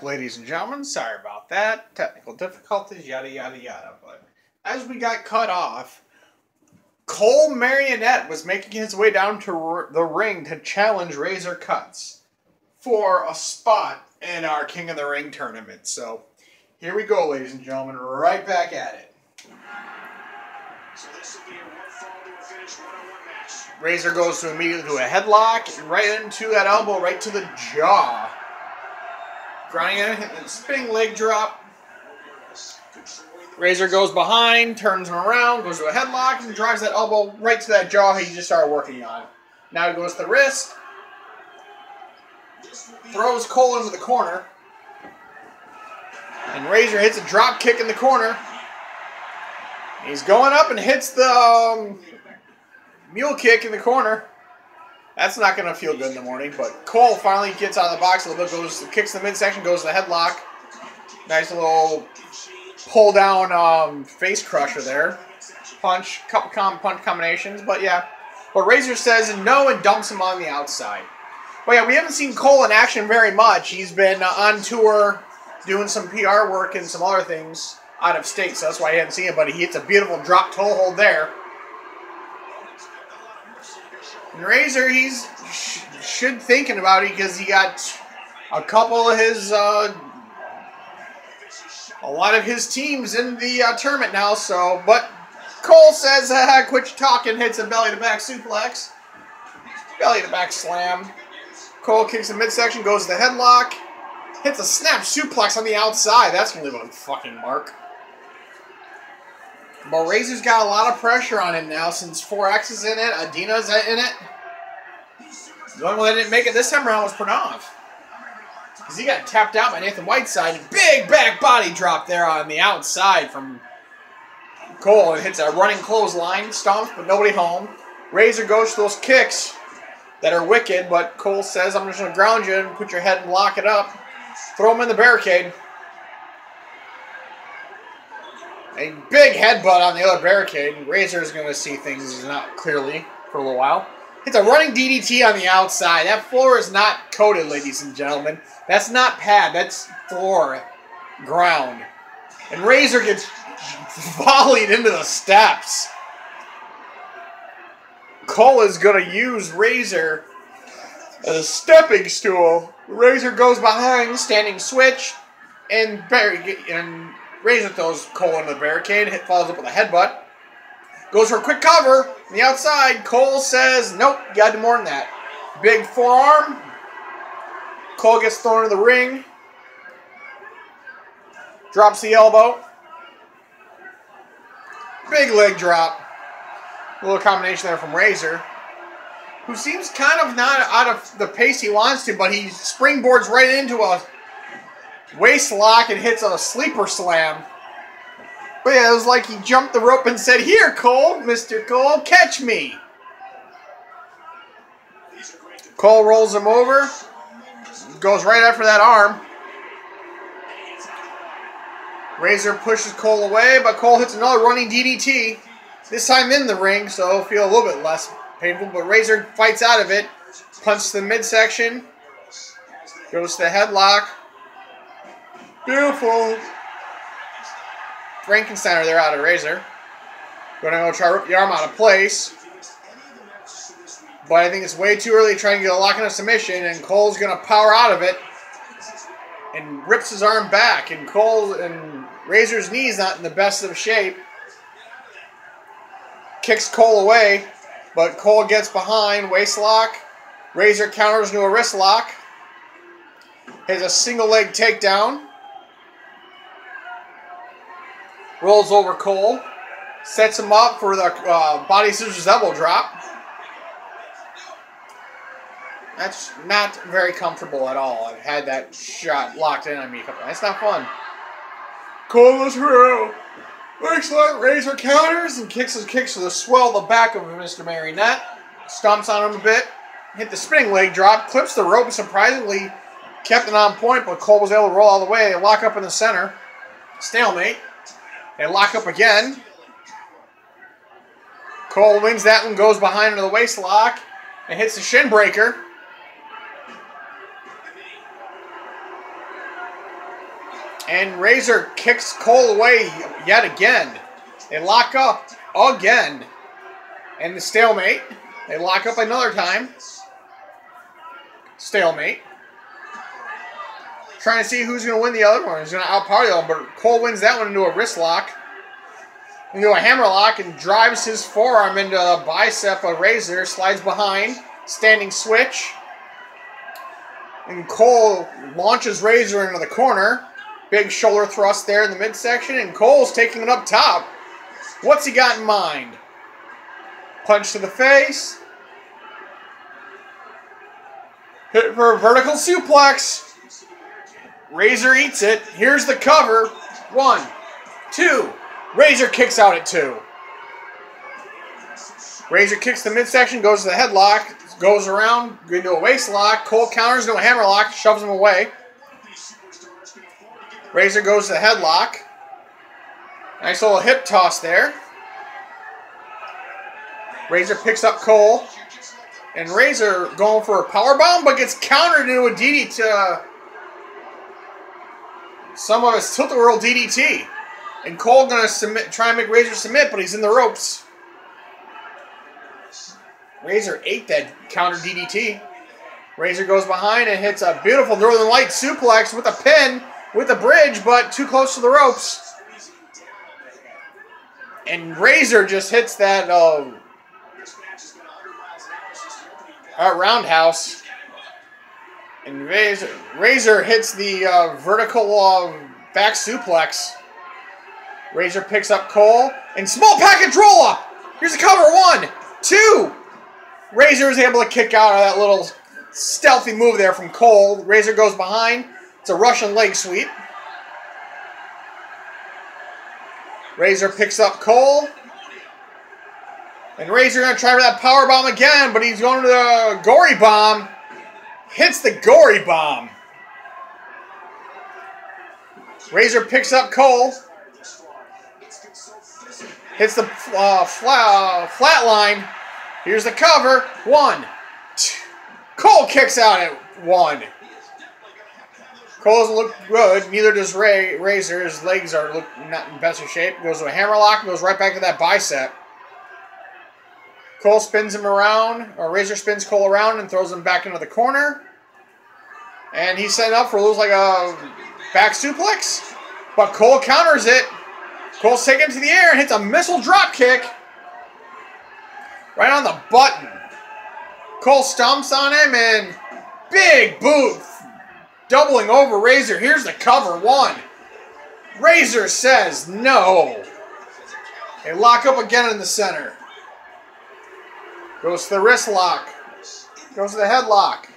Ladies and gentlemen, sorry about that. Technical difficulties, yada yada yada. But as we got cut off, Cole Marionette was making his way down to the ring to challenge Razor Cuts for a spot in our King of the Ring tournament. So here we go, ladies and gentlemen, right back at it. So this will be a one-fall to a finish one-on-one match. Razor goes to immediately to a headlock, right into that elbow, right to the jaw. Grinding it, hitting a spinning leg drop. Razor goes behind, turns him around, goes to a headlock, and drives that elbow right to that jaw he just started working on. Now he goes to the wrist, throws Cole into the corner, and Razor hits a drop kick in the corner. He's going up and hits the mule kick in the corner. That's not going to feel good in the morning, but Cole finally gets out of the box a little bit, kicks the midsection, goes to the headlock. Nice little pull down face crusher there. Punch, couple punch combinations, but yeah. But Razor says no and dumps him on the outside. But yeah, we haven't seen Cole in action very much. He's been on tour doing some PR work and some other things out of state, so that's why I haven't seen him, but he hits a beautiful drop toe hold there. And Razor, he's should thinking about it because he got a couple of his, a lot of his teams in the tournament now. So, but Cole says, "Quit your talking." Hits a belly-to-back suplex, belly-to-back slam. Cole kicks the midsection, goes to the headlock, hits a snap suplex on the outside. That's gonna leave a fucking mark. But Razor's got a lot of pressure on him now since 4X is in it, Adina's in it. The only one that didn't make it this time around was Pranav. Because he got tapped out by Nathan Whiteside. Big back body drop there on the outside from Cole. And hits a running clothesline, stomps, but nobody home. Razor goes to those kicks that are wicked, but Cole says, "I'm just going to ground you and put your head and lock it up." Throw him in the barricade. A big headbutt on the other barricade. Razor is going to see things not clearly for a little while. It's a running DDT on the outside. That floor is not coated, ladies and gentlemen. That's not pad. That's floor. Ground. And Razor gets volleyed into the steps. Cole is going to use Razor as a stepping stool. Razor goes behind, standing switch, and Razor throws Cole into the barricade, follows up with a headbutt. Goes for a quick cover on the outside. Cole says, "Nope, you gotta do more than that." Big forearm. Cole gets thrown into the ring. Drops the elbow. Big leg drop. A little combination there from Razor, who seems kind of not out of the pace he wants to, but he springboards right into a waist lock and hits a sleeper slam. But yeah, it was like he jumped the rope and said, "Here, Cole, Mr. Cole, catch me." Cole rolls him over. Goes right after that arm. Razor pushes Cole away, but Cole hits another running DDT. This time in the ring, so it'll feel a little bit less painful. But Razor fights out of it. Punches the midsection. Goes to the headlock. Beautiful. Frankensteiner there out of Razor. Gonna go try to rip the arm out of place. But I think it's way too early to try and get a lock in a submission, and Cole's gonna power out of it and rips his arm back. And Razor's knee's not in the best of shape. Kicks Cole away, but Cole gets behind, waist lock. Razor counters into a wrist lock. Has a single leg takedown. Rolls over Cole. Sets him up for the body scissors elbow drop. That's not very comfortable at all. I've had that shot locked in on me a couple. That's not fun. Cole is through. Excellent. Razor counters and kicks to the swell of the back of Mr. Marionette. Stomps on him a bit. Hit the spinning leg drop. Clips the rope and surprisingly kept it on point, but Cole was able to roll all the way. They lock up in the center. Stalemate. They lock up again. Cole wins that one, goes behind into the waist lock, and hits the shin breaker. And Razor kicks Cole away yet again. They lock up again. And the stalemate. They lock up another time. Stalemate. Trying to see who's going to win the other one. Who's going to outpower the other one. But Cole wins that one into a wrist lock. Into a hammer lock and drives his forearm into the bicep of Razor. Slides behind. Standing switch. And Cole launches Razor into the corner. Big shoulder thrust there in the midsection. And Cole's taking it up top. What's he got in mind? Punch to the face. Hit for a vertical suplex. Razor eats it. Here's the cover. 1, 2. Razor kicks out at 2. Razor kicks the midsection, goes to the headlock, goes around into a waist lock. Cole counters into a hammer lock, shoves him away. Razor goes to the headlock. Nice little hip toss there. Razor picks up Cole. And Razor going for a powerbomb, but gets countered into a DDT. Some of his tilt-a-whirl DDT. And Cole going to try and make Razor submit, but he's in the ropes. Razor ate that counter DDT. Razor goes behind and hits a beautiful Northern Light suplex with a pin, with a bridge, but too close to the ropes. And Razor just hits that roundhouse. And Razor hits the vertical back suplex. Razor picks up Cole. And small package roll-up. Here's a cover. 1, 2. Razor is able to kick out of that little stealthy move there from Cole. Razor goes behind. It's a Russian leg sweep. Razor picks up Cole. And Razor going to try for that power bomb again, but he's going to the gory bomb. Hits the gory bomb. Razor picks up Cole. Hits the flat line. Here's the cover. 1, 2. Cole kicks out at 1. Cole doesn't look good. Neither does Razor. His legs are not in best of shape. Goes to a hammer lock and goes right back to that bicep. Cole spins him around, or Razor spins Cole around and throws him back into the corner. And he's setting up for looks like a back suplex. But Cole counters it. Cole's taken to the air and hits a missile drop kick. Right on the button. Cole stomps on him and big boot. Doubling over Razor. Here's the cover. 1. Razor says no. They lock up again in the center. Goes to the wrist lock. Goes to the headlock.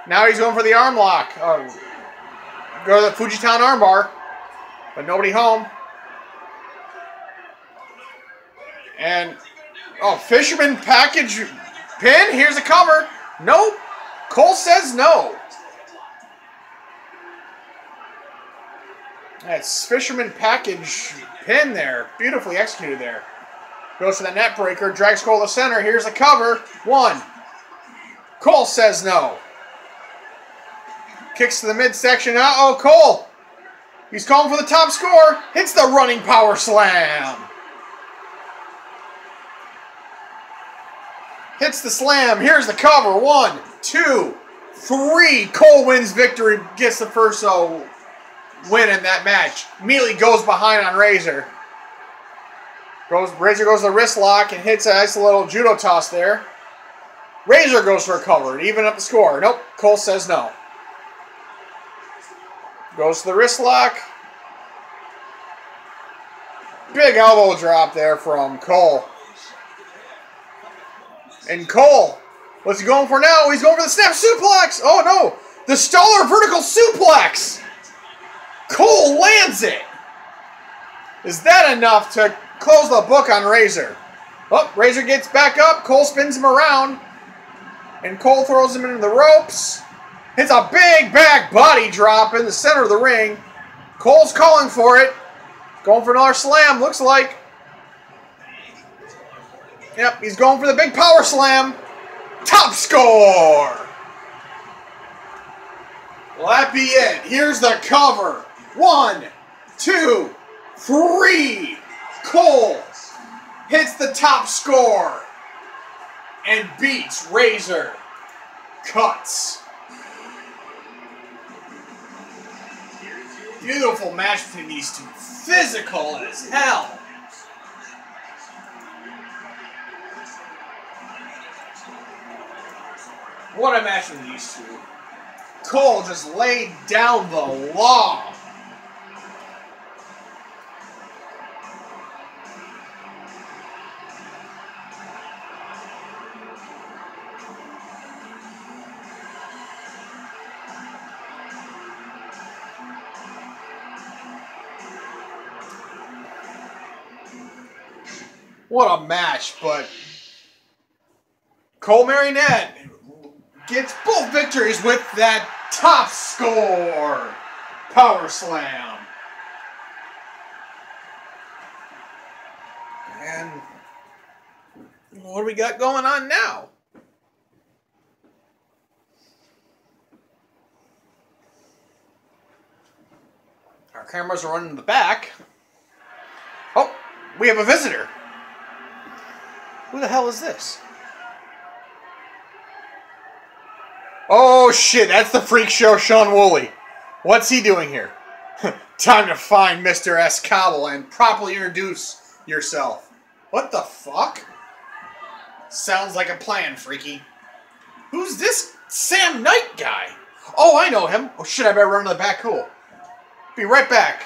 Now he's going for the arm lock. Go to the Fujitown armbar. But nobody home. And, fisherman package pin. Here's the cover. Nope. Cole says no. That's fisherman package pin there. Beautifully executed there. Goes to the net breaker. Drags Cole to the center. Here's the cover. 1. Cole says no. Kicks to the midsection. Uh-oh, Cole. He's calling for the top score. Hits the running power slam. Hits the slam. Here's the cover. 1, 2, 3. Cole wins victory. Gets the first win in that match. Immediately goes behind on Razor. Razor goes to the wrist lock and hits a nice little judo toss there. Razor goes for a cover. Even up the score. Nope. Cole says no. Goes to the wrist lock. Big elbow drop there from Cole. And Cole, what's he going for now? He's going for the snap suplex. Oh no. The Stoller vertical suplex. Cole lands it. Is that enough to close the book on Razor? Oh, Razor gets back up. Cole spins him around. And Cole throws him into the ropes. Hits a big back body drop in the center of the ring. Cole's calling for it. Going for another slam, looks like. Yep, he's going for the big power slam. Top score. Well, that be it. Here's the cover. 1, 2, 3. Cole hits the top score and beats Razor. Cuts. Beautiful match between these two. Physical as hell. What a match with these two. Cole just laid down the law. What a match, but Cole Marionette gets both victories with that top score power slam. And what do we got going on now? Our cameras are running in the back. Oh, we have a visitor. Who the hell is this? Oh shit, that's the Freak Show Sean Woolley. What's he doing here? Time to find Mr. S. Cobble and properly introduce yourself. What the fuck? Sounds like a plan, Freaky. Who's this Sam Knight guy? Oh, I know him. Oh shit, I better run to the back. Cool. Be right back.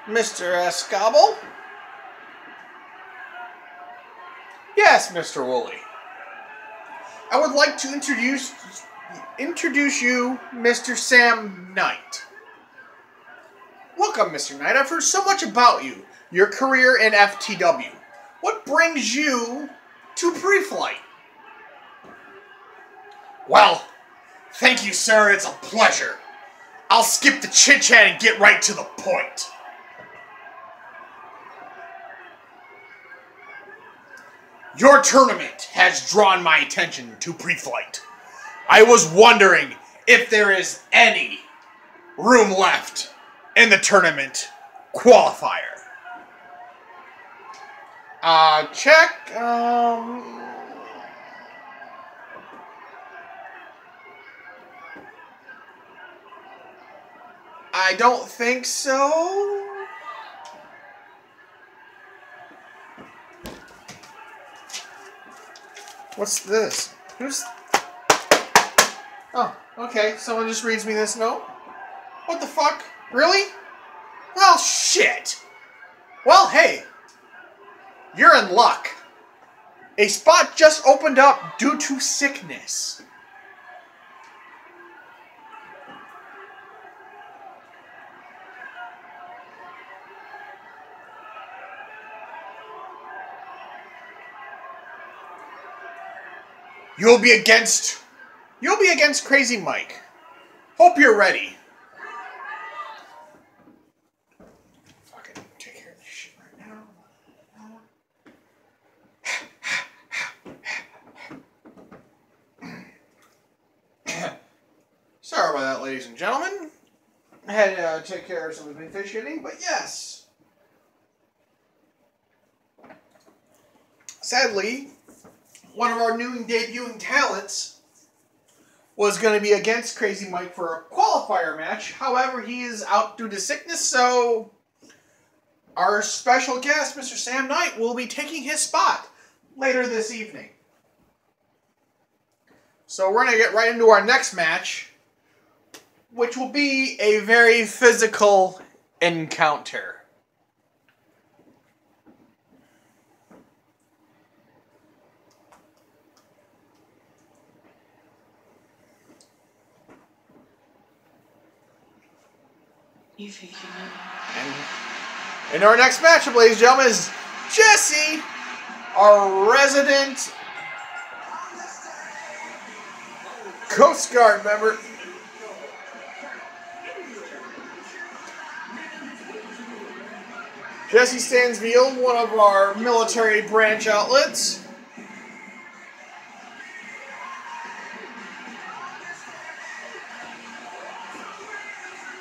Mr. Escobble? Yes, Mr. Woolley. I would like to introduce you, Mr. Sam Knight. Welcome, Mr. Knight. I've heard so much about you, your career in FTW. What brings you to Preflight? Well, thank you, sir. It's a pleasure. I'll skip the chit-chat and get right to the point. Your tournament has drawn my attention to Preflight. I was wondering if there is any room left in the tournament qualifier. Check. I don't think so. What's this? Who's... Oh, okay. Someone just reads me this note. What the fuck? Really? Well, shit. Well, hey. You're in luck. A spot just opened up due to sickness. You'll be against Crazy Mike. Hope you're ready. Fucking take care of this shit right now. Sorry about that, ladies and gentlemen. I had to take care of some officiating, but yes. Sadly, one of our new debuting talents was going to be against Crazy Mike for a qualifier match. However, he is out due to sickness, so our special guest, Mr. Sam Knight, will be taking his spot later this evening. So we're going to get right into our next match, which will be a very physical encounter. And our next matchup, ladies and gentlemen, is Jesse, our resident Coast Guard member. Jesse Stansfield, one of our military branch outlets.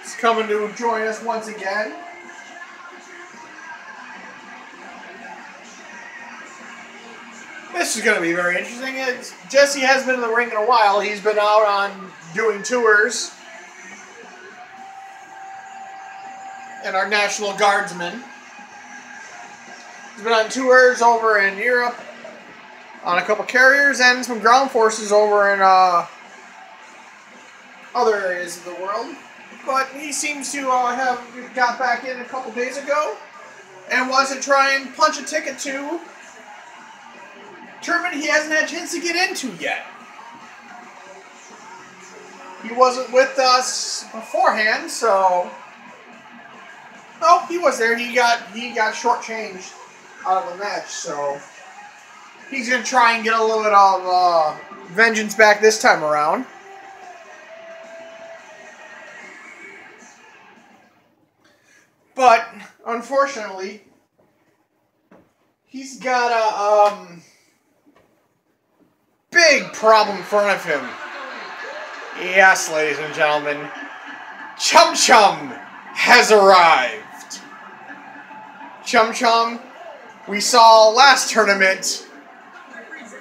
He's coming to join us once again. This is going to be very interesting. Jesse has been in the ring in a while. He's been out on doing tours. And our National Guardsman. He's been on tours over in Europe on a couple carriers and some ground forces over in other areas of the world. But he seems to have got back in a couple days ago and wants to try and punch a ticket to a tournament he hasn't had a chance to get into yet. He wasn't with us beforehand, so... No, he was there. He got shortchanged out of the match, so he's going to try and get a little bit of vengeance back this time around. But, unfortunately, he's got a big problem in front of him. Yes, ladies and gentlemen, Chum Chum has arrived. Chum Chum, we saw last tournament,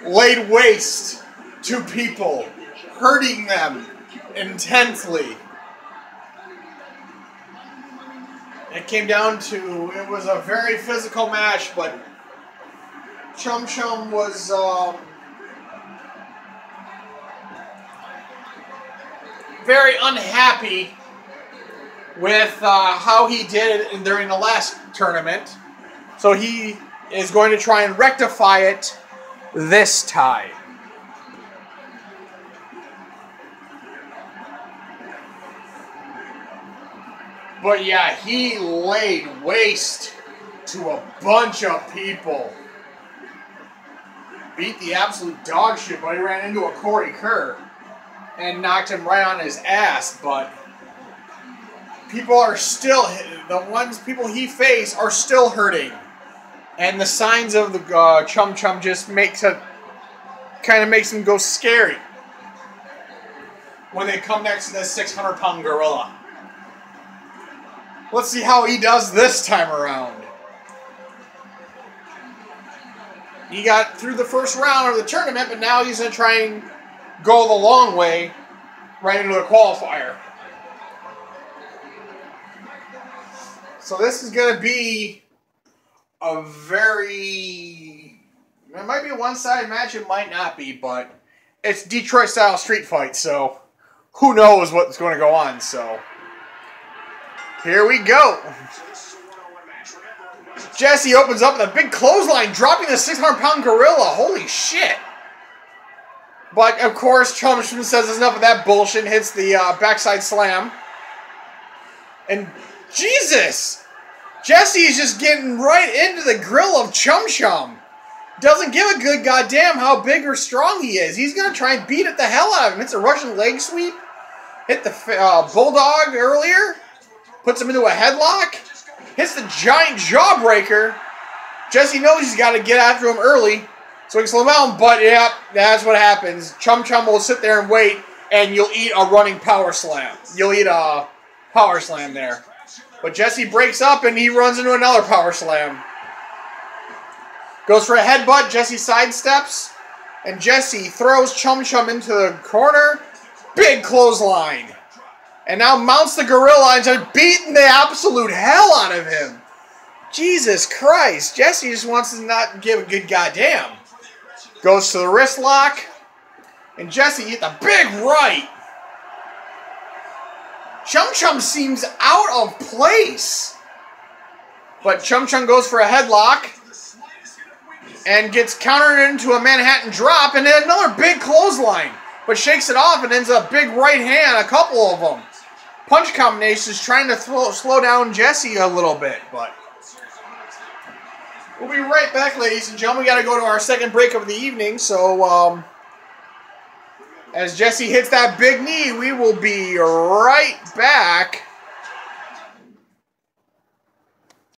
laid waste to people, hurting them intensely. It came down to, it was a very physical match, but Chum Chum was very unhappy with how he did it during the last tournament. So he is going to try and rectify it this time. But yeah, he laid waste to a bunch of people. Beat the absolute dog shit, but he ran into a Corey Kerr and knocked him right on his ass, but people are still, people he faced are still hurting. And the signs of the Chum Chum just kind of makes him go scary when they come next to this 600-pound gorilla. Let's see how he does this time around. He got through the first round of the tournament, but now he's going to try and go the long way right into the qualifier. So this is going to be a very... It might be a one-sided match, it might not be, but it's Detroit-style street fight, so who knows what's going to go on, so... Here we go. Jesse opens up with a big clothesline, dropping the 600-pound gorilla. Holy shit. But, of course, Chum Chum says enough of that bullshit and hits the backside slam. And, Jesus! Jesse's just getting right into the grill of Chum Chum. Doesn't give a good goddamn how big or strong he is. He's going to try and beat it the hell out of him. It's a Russian leg sweep. Hit the bulldog earlier. Puts him into a headlock. Hits the giant jawbreaker. Jesse knows he's got to get after him early so he can slow him down. But, yeah, that's what happens. Chum Chum will sit there and wait, and you'll eat a running power slam. You'll eat a power slam there. But Jesse breaks up, and he runs into another power slam. Goes for a headbutt. Jesse sidesteps. And Jesse throws Chum Chum into the corner. Big clothesline. And now mounts the gorilla and just beating the absolute hell out of him. Jesus Christ. Jesse just wants to not give a good goddamn. Goes to the wrist lock. And Jesse hit the big right. Chum Chum seems out of place. But Chum Chum goes for a headlock. And gets countered into a Manhattan drop. And then another big clothesline. But shakes it off and ends up big right hand. A couple of them. Punch combinations trying to slow down Jesse a little bit, but we'll be right back, ladies and gentlemen. We got to go to our second break of the evening, so as Jesse hits that big knee, we will be right back